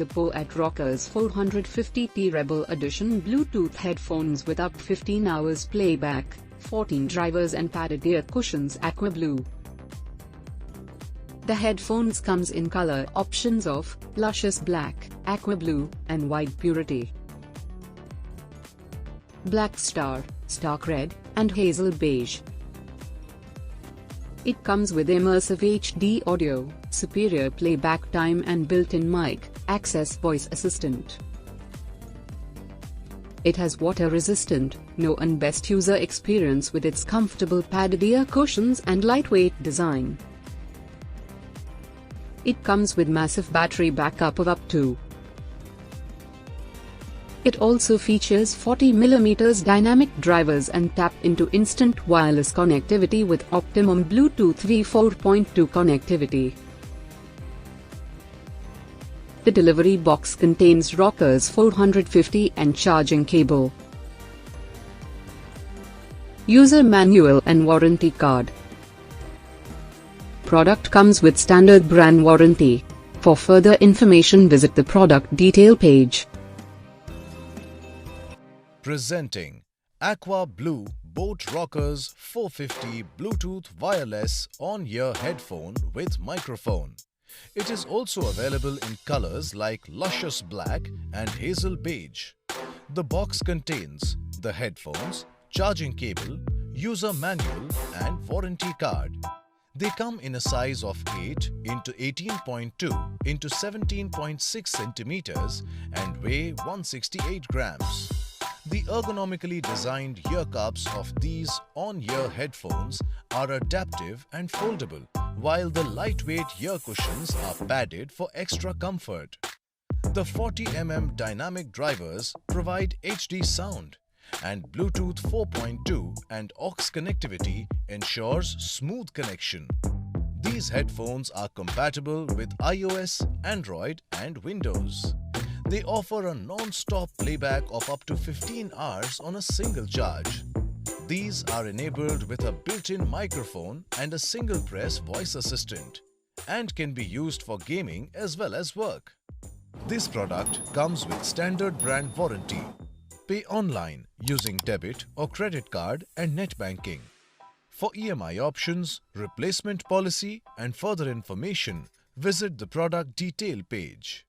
boAt Rockerz 450T Rebel Edition Bluetooth headphones with up 15 hours playback, 14 drivers and padded ear cushions Aqua Blue. The headphones comes in color options of luscious black, aqua blue, and white purity. Black star, stark red, and hazel beige. It comes with immersive HD audio, superior playback time and built-in mic, access voice assistant. It has water-resistant, no and best user experience with its comfortable padded ear cushions and lightweight design. It comes with massive battery backup of up to. It also features 40mm dynamic drivers and tap into instant wireless connectivity with optimum Bluetooth v4.2 connectivity. The delivery box contains Rockerz 450 and charging cable, user manual and warranty card. Product comes with standard brand warranty. For further information visit the product detail page. Presenting Aqua Blue boAt Rockerz 450 Bluetooth wireless on-ear headphone with microphone. It is also available in colors like luscious black and hazel beige. The box contains the headphones, charging cable, user manual and warranty card. They come in a size of 8 into 18.2 into 17.6 centimeters and weigh 168 grams. The ergonomically designed ear cups of these on-ear headphones are adaptive and foldable, while the lightweight ear cushions are padded for extra comfort. The 40mm dynamic drivers provide HD sound, and Bluetooth 4.2 and aux connectivity ensures smooth connection. These headphones are compatible with iOS, Android and Windows. They offer a non-stop playback of up to 15 hours on a single charge. These are enabled with a built-in microphone and a single-press voice assistant, and can be used for gaming as well as work. This product comes with standard brand warranty. Pay online using debit or credit card and net banking. For EMI options, replacement policy and further information, visit the product detail page.